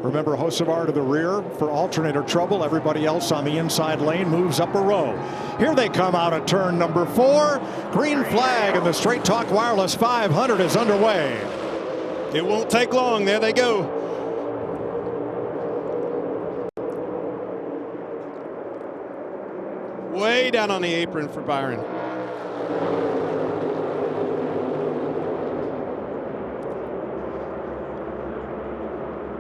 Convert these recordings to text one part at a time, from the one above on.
Remember, Hocevar to the rear for alternator trouble. Everybody else on the inside lane moves up a row. Here they come out of turn number 4. Green flag, and the Straight Talk Wireless 500 is underway. It won't take long. There they go. Way down on the apron for Byron.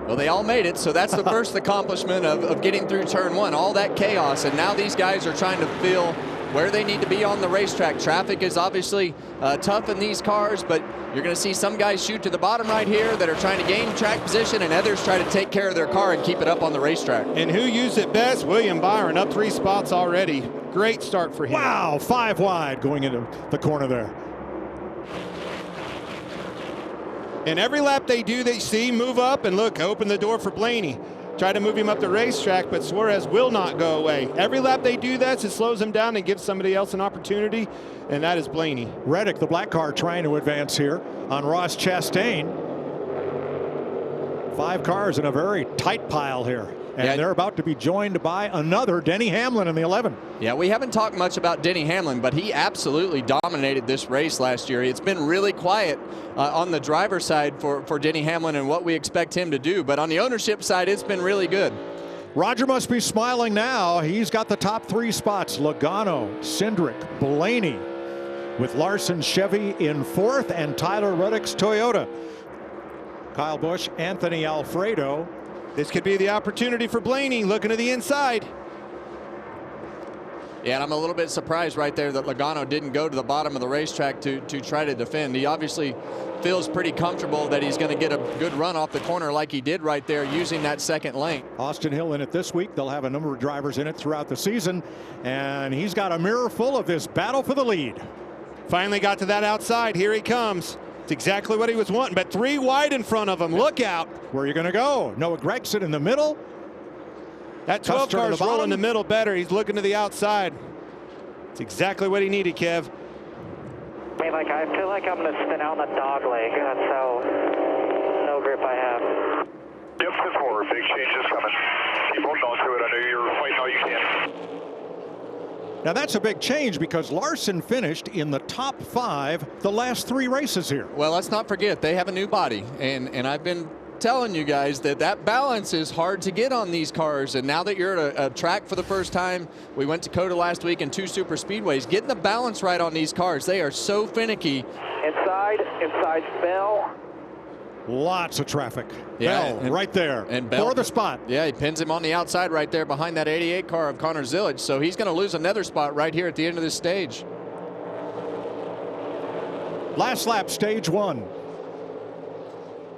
Well, they all made it, so that's the first accomplishment of getting through turn 1. All that chaos, and now these guys are trying to feel where they need to be on the racetrack. Traffic is obviously tough in these cars, but you're going to see some guys shoot to the bottom right here that are trying to gain track position, and others try to take care of their car and keep it up on the racetrack. And who used it best? William Byron, up 3 spots already. Great start for him. Wow, 5 wide going into the corner there. And every lap they do, they see move up and look, open the door for Blaney. Try to move him up the racetrack, but Suarez will not go away. Every lap they do that, it slows him down and gives somebody else an opportunity, and that is Blaney. Reddick, the black car, trying to advance here on Ross Chastain. 5 cars in a very tight pile here. And they're about to be joined by another Denny Hamlin in the 11. Yeah, we haven't talked much about Denny Hamlin, but he absolutely dominated this race last year. It's been really quiet on the driver's side for Denny Hamlin and what we expect him to do. But on the ownership side, it's been really good. Roger must be smiling now. He's got the top 3 spots. Logano, Cindric, Blaney, with Larson Chevy in 4th and Tyler Reddick's Toyota. Kyle Busch, Anthony Alfredo. This could be the opportunity for Blaney, looking to the inside. Yeah, and I'm a little bit surprised right there that Logano didn't go to the bottom of the racetrack to try to defend. He obviously feels pretty comfortable that he's going to get a good run off the corner like he did right there using that second lane. Austin Hill in it this week. They'll have a number of drivers in it throughout the season, and he's got a mirror full of this battle for the lead. Finally got to that outside. Here he comes. It's exactly what he was wanting, but 3 wide in front of him. Look out. Where are you going to go? Noah Gragson in the middle. That 12 car's rolling the middle better. He's looking to the outside. It's exactly what he needed, Kev. I feel like I'm going to spin out in a dog leg. That's how no grip I have. Yep, 4. Big changes coming. Keep holding on to it. I know you're fighting all you can. Now that's a big change because Larson finished in the top 5 the last 3 races here. Well, let's not forget they have a new body, and I've been telling you guys that balance is hard to get on these cars, and now that you're at a track for the first time, we went to COTA last week and 2 super speedways, getting the balance right on these cars, they are so finicky. Inside Bell. Lots of traffic. Yeah, Bell right there and Bell, for the spot. Yeah, he pins him on the outside right there behind that 88 car of Connor Zillage, so he's going to lose another spot right here at the end of this stage. Last lap, stage 1.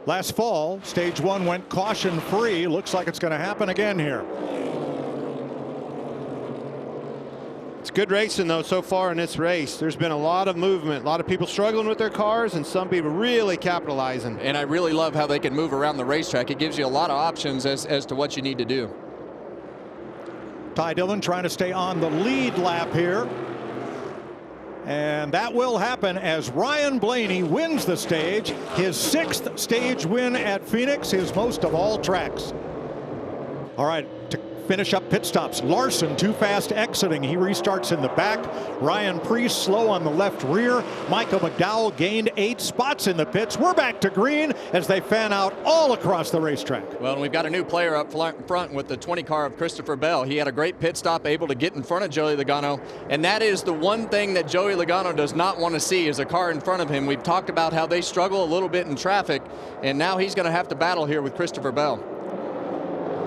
Last fall, stage 1 went caution free. Looks like it's going to happen again here. It's good racing, though, so far in this race. There's been a lot of movement, a lot of people struggling with their cars, and some people really capitalizing. And I really love how they can move around the racetrack. It gives you a lot of options as to what you need to do. Ty Dillon trying to stay on the lead lap here. And that will happen as Ryan Blaney wins the stage. His 6th stage win at Phoenix, his most of all tracks. All right, to finish up pit stops, Larson too fast exiting. He restarts in the back. Ryan Preece slow on the left rear. Michael McDowell gained 8 spots in the pits. We're back to green as they fan out all across the racetrack. Well, and we've got a new player up front with the 20 car of Christopher Bell. He had a great pit stop, able to get in front of Joey Logano, and that is the one thing that Joey Logano does not want to see is a car in front of him. We've talked about how they struggle a little bit in traffic, and now he's going to have to battle here with Christopher Bell.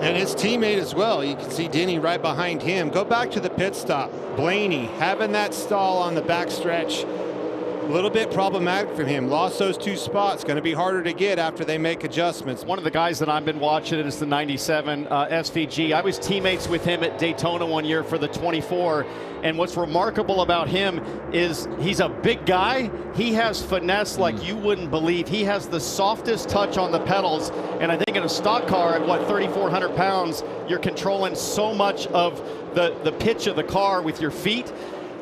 And his teammate as well. You can see Denny right behind him. Go back to the pit stop. Blaney having that stall on the back stretch. A little bit problematic for him. Lost those 2 spots. Going to be harder to get after they make adjustments. One of the guys that I've been watching is the 97 SVG. I was teammates with him at Daytona one year for the 24. And what's remarkable about him is he's a big guy. He has finesse like you wouldn't believe. He has the softest touch on the pedals. And I think in a stock car at, what, 3,400 pounds, you're controlling so much of the pitch of the car with your feet.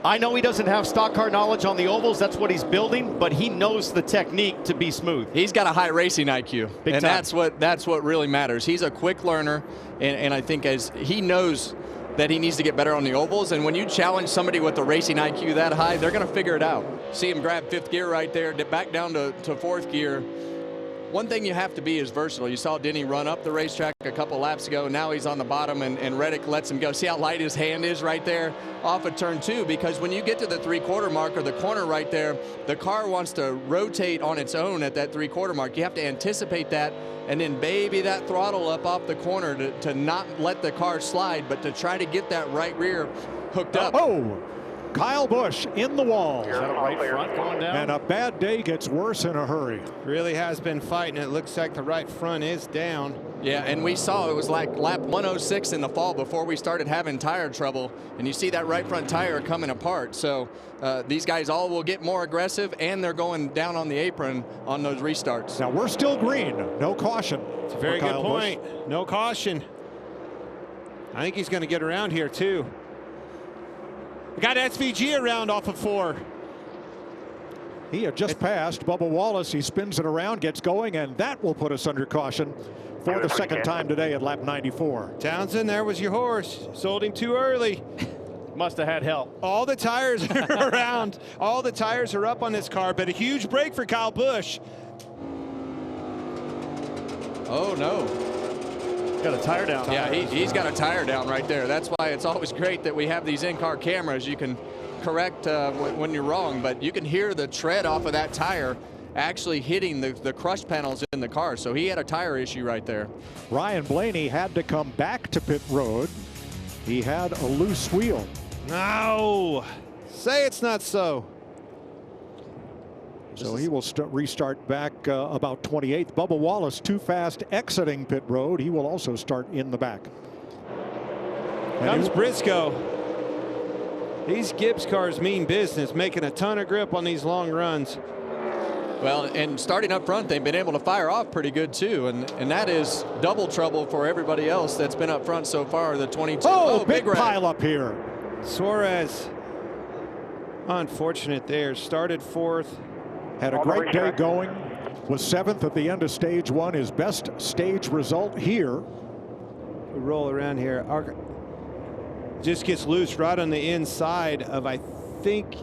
I know he doesn't have stock car knowledge on the ovals. That's what he's building, but he knows the technique to be smooth. He's got a high racing IQ, Big and time. that's what really matters. He's a quick learner, and I think as he knows that he needs to get better on the ovals, and when you challenge somebody with a racing IQ that high, they're going to figure it out. See him grab 5th gear right there, back down to 4th gear. One thing you have to be is versatile. You saw Denny run up the racetrack a couple laps ago. Now he's on the bottom, and Reddick lets him go. See how light his hand is right there off of turn 2? Because when you get to the 3/4 mark or the corner right there, the car wants to rotate on its own at that 3/4 mark. You have to anticipate that and then baby that throttle up off the corner to not let the car slide, but to try to get that right rear hooked up. Oh, Kyle Busch in the wall. Is that a right front going down? And a bad day gets worse in a hurry. Really has been fighting. It looks like the right front is down. Yeah, and we saw it was like lap 106 in the fall before we started having tire trouble, and you see that right front tire coming apart. So these guys all will get more aggressive, and they're going down on the apron on those restarts. Now we're still green. No caution. It's a very good point. No caution. I think he's going to get around here too. We got SVG around off of 4. He had just passed Bubba Wallace. He spins it around, gets going, and that will put us under caution for the second time today at lap 94. Townsend, there was your horse. Sold him too early. Must have had help. All the tires are around. All the tires are up on this car, but a huge break for Kyle Busch. Oh, no. Got a tire down. Yeah, he's got a tire down right there. That's why it's always great that we have these in-car cameras. You can correct when you're wrong, but you can hear the tread off of that tire actually hitting the crush panels in the car. So he had a tire issue right there. Ryan Blaney had to come back to pit road. He had a loose wheel. No, say it's not so. So he will restart back about 28th. Bubba Wallace too fast exiting pit road. He will also start in the back. Comes Briscoe. These Gibbs cars mean business, making a ton of grip on these long runs. Well, and starting up front, they've been able to fire off pretty good too, and that is double trouble for everybody else that's been up front so far. The 22. Oh, big pile up here. Suarez, unfortunate there. Started 4th. Had a great day going. Was 7th at the end of stage 1. His best stage result here. We roll around here. Just gets loose right on the inside of, I think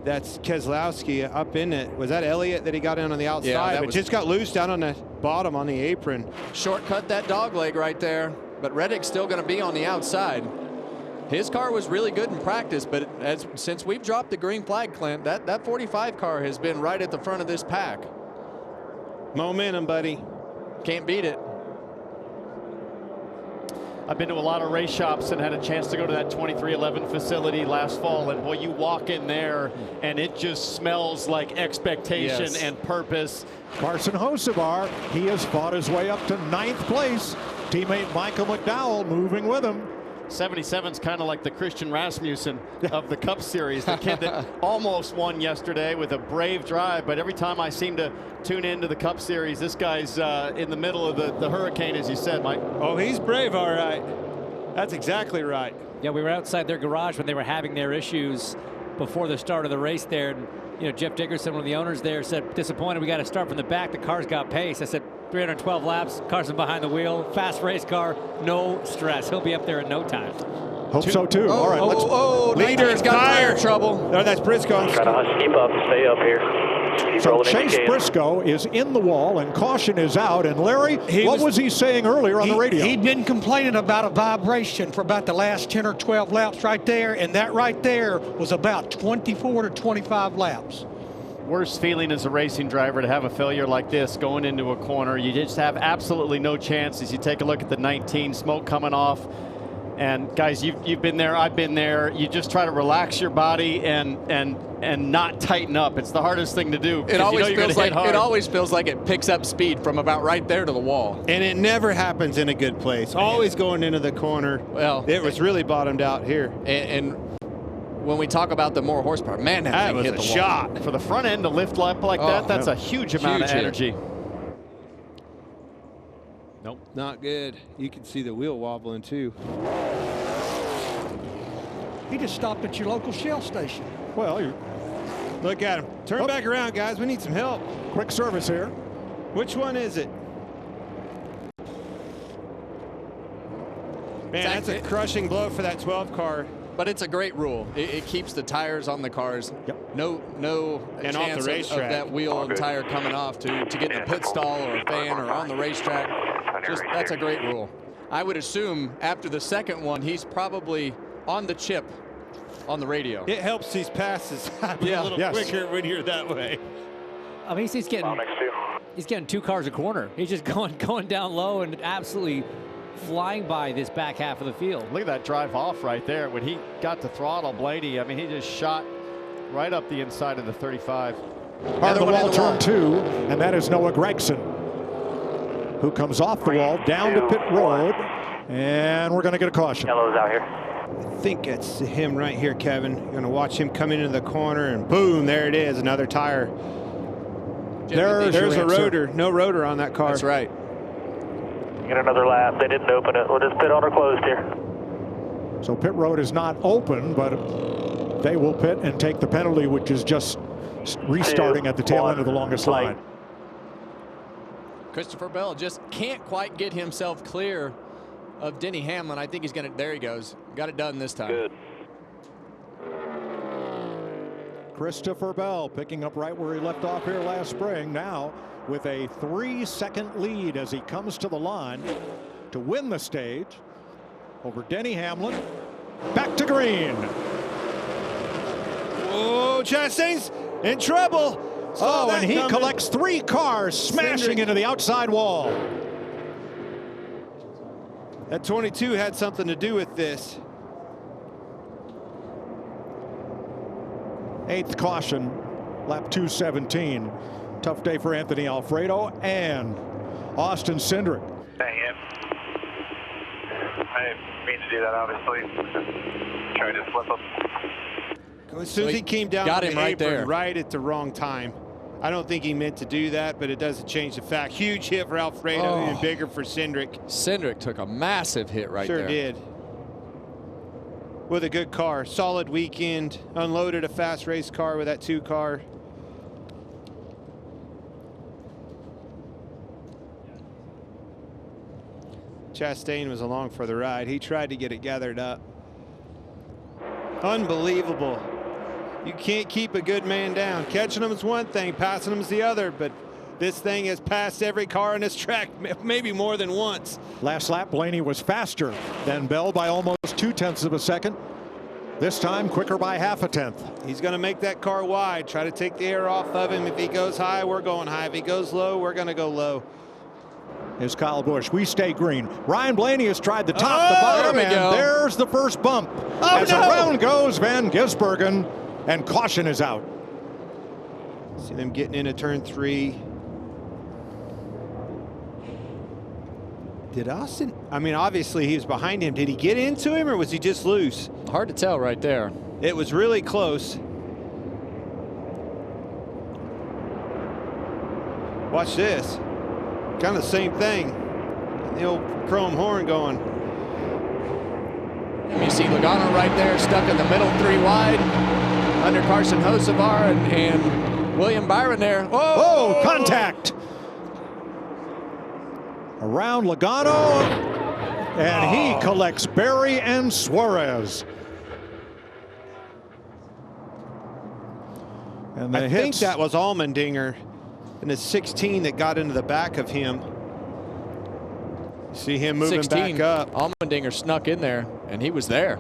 that's Keselowski up in it. Was that Elliott that he got in on the outside? Yeah, but just got loose down on the bottom on the apron. Shortcut that dog leg right there, but Reddick's still going to be on the outside. His car was really good in practice, but since we've dropped the green flag, Clint, that 45 car has been right at the front of this pack. Momentum, buddy. Can't beat it. I've been to a lot of race shops and had a chance to go to that 2311 facility last fall, and boy, you walk in there and it just smells like expectation and purpose. Carson Hocevar, he has fought his way up to 9th place. Teammate Michael McDowell moving with him. 77's kind of like the Christian Rasmussen of the Cup Series, the kid that almost won yesterday with a brave drive, but every time I seem to tune into the Cup Series, this guy's in the middle of the hurricane, as you said, Mike. Oh, he's brave, all right. That's exactly right. Yeah, we were outside their garage when they were having their issues before the start of the race there. And, you know, Jeff Dickerson, one of the owners there, said, disappointed, we got to start from the back. The car's got pace. I said, 312 laps, Carson behind the wheel, fast race car, no stress. He'll be up there in no time. Hope so too. All right, let's. Leader's got tire trouble. No, that's Briscoe. Try to keep up, stay up here. Keep So rolling Chase Briscoe is in the wall and caution is out. And Larry, what was he saying earlier on the radio? He'd been complaining about a vibration for about the last 10 or 12 laps right there, and that right there was about 24 to 25 laps. Worst feeling as a racing driver to have a failure like this going into a corner. You just have absolutely no chances. You take a look at the 19, smoke coming off. And guys, you've been there, I've been there. You just try to relax your body and not tighten up. It's the hardest thing to do. It always feels like it picks up speed from about right there to the wall. And it never happens in a good place. Always going into the corner. Well, it was really bottomed out here. And when we talk about the more horsepower, man, that was hit a the shot. wall. For the front end to lift up like that, that's a huge amount of energy. Nope, not good. You can see the wheel wobbling too. He just stopped at your local Shell station. Well, you Look at him. Turn back around, guys. We need some help. quick service here. Which one is it? Man, that's a crushing blow for that 12 car. But it's a great rule. It keeps the tires on the cars. Yep. No And chance off the of racetrack. that wheel and tire coming off to get in a pit stall or a fan or on the racetrack. That's a great rule. I would assume after the second one, he's probably on the chip on the radio. It helps these passes happen a little quicker when you're that way. I mean, he's getting 2 cars a corner. He's just going down low and absolutely flying by this back half of the field. Look at that drive off right there. When he got to throttle Blaney, I mean, he just shot right up the inside of the 35. On the wall, turn 2, and that is Noah Gregson, who comes off the wall down to pit road, and we're going to get a caution. Yellow's out here. I think it's him right here, Kevin. You're going to watch him come into the corner, and boom, there it is, another tire. There's a rotor. No rotor on that car. That's right. Get another lap. They didn't open it. We'll just pit on or closed here. So pit road is not open, but they will pit and take the penalty, which is just restarting at the tail end of the longest line. Christopher Bell just can't quite get himself clear of Denny Hamlin. I think he's going to, there he goes. Got it done this time. Good. Christopher Bell picking up right where he left off here last spring, now with a 3-second lead as he comes to the line to win the stage over Denny Hamlin. Back to green. Whoa, Chastain's in trouble. And he collects 3 cars, smashing into the outside wall. That 22 had something to do with this. 8th caution, lap 217. Tough day for Anthony Alfredo and Austin Cindric. Dang it. I didn't mean to do that, obviously. Tried to flip him. As soon as he came down got on him the right apron, there. right at the wrong time. I don't think he meant to do that, but it doesn't change the fact. Huge hit for Alfredo, and bigger for Cindric. Cindric took a massive hit right there. Sure did. With a good car. Solid weekend. Unloaded a fast race car with that 2 car. Chastain was along for the ride. He tried to get it gathered up. Unbelievable. You can't keep a good man down. Catching him is one thing, passing him is the other, but this thing has passed every car on this track, maybe more than once. Last lap, Blaney was faster than Bell by almost 0.2 of a second. This time, quicker by 0.5 tenth. He's going to make that car wide, try to take the air off of him. If he goes high, we're going high. If he goes low, we're going to go low. Is Kyle Busch. We stay green. Ryan Blaney has tried the top, the bottom, there we go. and there's the first bump. As around goes Van Gisbergen, and caution is out. See them getting into turn 3. Did Austin? I mean, obviously he was behind him. Did he get into him or was he just loose? Hard to tell right there. It was really close. Watch this. Kind of the same thing. The old chrome horn going. You see Logano right there, stuck in the middle, 3 wide, under Carson Hocevar and William Byron there. Oh, contact! Around Logano, and he collects Berry and Suarez. And I think that was Allmendinger in the 16 that got into the back of him. See him moving 16, back up. Allmendinger snuck in there, and he was there.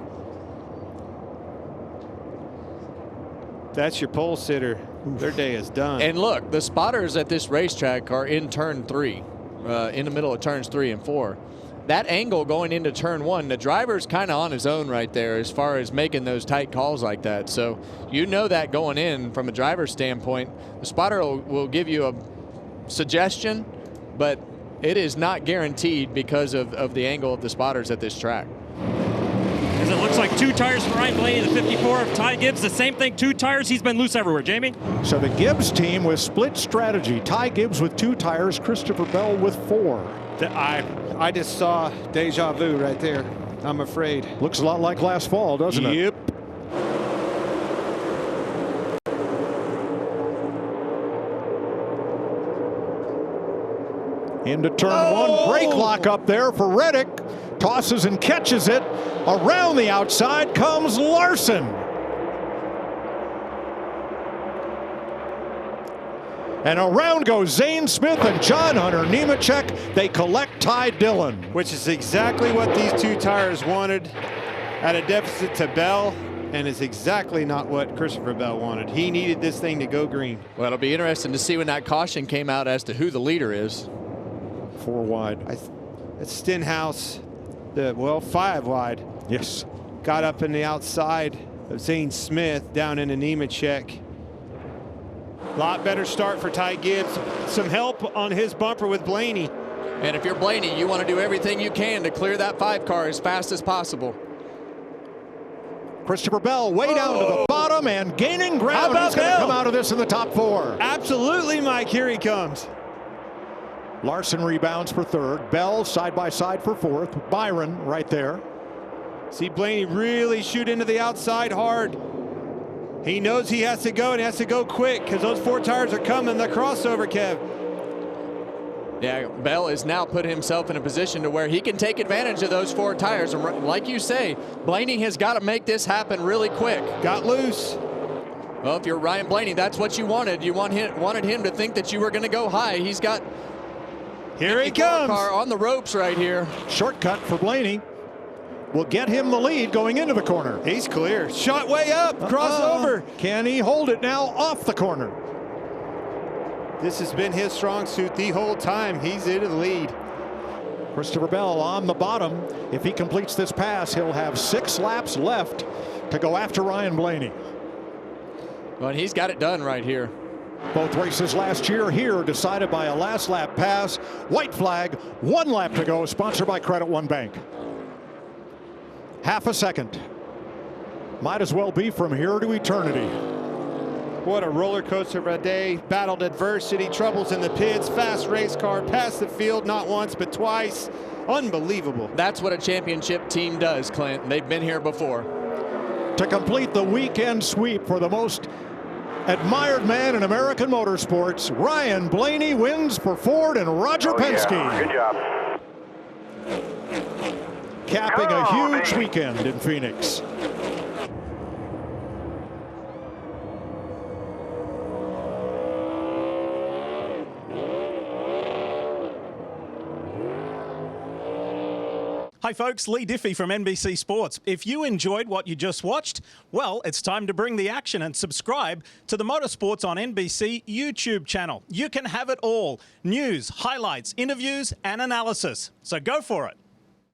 That's your pole sitter. Their day is done. And look, the spotters at this racetrack are in turn 3, in the middle of turns 3 and 4. That angle going into turn 1, the driver's kind of on his own right there as far as making those tight calls like that. So you know that going in from a driver's standpoint. The spotter will give you a suggestion, but it is not guaranteed because of the angle of the spotters at this track. As it looks like 2 tires for Ryan Blaney, the 54 of Ty Gibbs, the same thing, 2 tires. He's been loose everywhere. Jamie? So the Gibbs team with split strategy. Ty Gibbs with 2 tires, Christopher Bell with 4. I just saw deja vu right there. I'm afraid. Looks a lot like last fall, doesn't it? Yep. Into turn one, brake lock up there for Reddick. Tosses and catches it. Around the outside comes Larson. And around goes Zane Smith and John Hunter Nemechek. They collect Ty Dillon. Which is exactly what these two tires wanted at a deficit to Bell, and is exactly not what Christopher Bell wanted. He needed this thing to go green. Well, it'll be interesting to see when that caution came out as to who the leader is. 4 wide. It's Stenhouse, 5 wide. Yes. Got up in the outside of Zane Smith down into Nemechek. Lot better start for Ty Gibbs. Some help on his bumper with Blaney. And if you're Blaney, you want to do everything you can to clear that 5 car as fast as possible. Christopher Bell way down to the bottom and gaining ground. He's going to come out of this in the top 4. Absolutely, Mike. Here he comes. Larson rebounds for 3rd. Bell side by side for 4th. Byron right there. See Blaney really shoot into the outside hard. He knows he has to go, and he has to go quick because those 4 tires are coming. The crossover, Kev. Yeah, Bell has now put himself in a position to where he can take advantage of those 4 tires. And like you say, Blaney has got to make this happen really quick. Got loose. Well, if you're Ryan Blaney, that's what you wanted. You wanted him to think that you were going to go high. He's got here he comes. Car on the ropes right here. Shortcut for Blaney. Will get him the lead going into the corner. He's clear. Shot way up. Crossover. Can he hold it now off the corner? This has been his strong suit the whole time. He's in the lead. Christopher Bell on the bottom. If he completes this pass, he'll have 6 laps left to go after Ryan Blaney. Well, he's got it done right here. Both races last year here decided by a last lap pass. White flag, 1 lap to go, sponsored by Credit One Bank. Half a second. Might as well be from here to eternity. What a roller coaster of a day. Battled adversity, troubles in the pits, fast race car, past the field not once but twice. Unbelievable. That's what a championship team does, Clint. They've been here before. To complete the weekend sweep for the most admired man in American motorsports, Ryan Blaney wins for Ford and Roger Penske. Yeah. Good job. Capping a huge weekend in Phoenix. Hi folks, Lee Diffie from NBC Sports. If you enjoyed what you just watched, well, it's time to bring the action and subscribe to the Motorsports on NBC YouTube channel. You can have it all: news, highlights, interviews, and analysis. So go for it.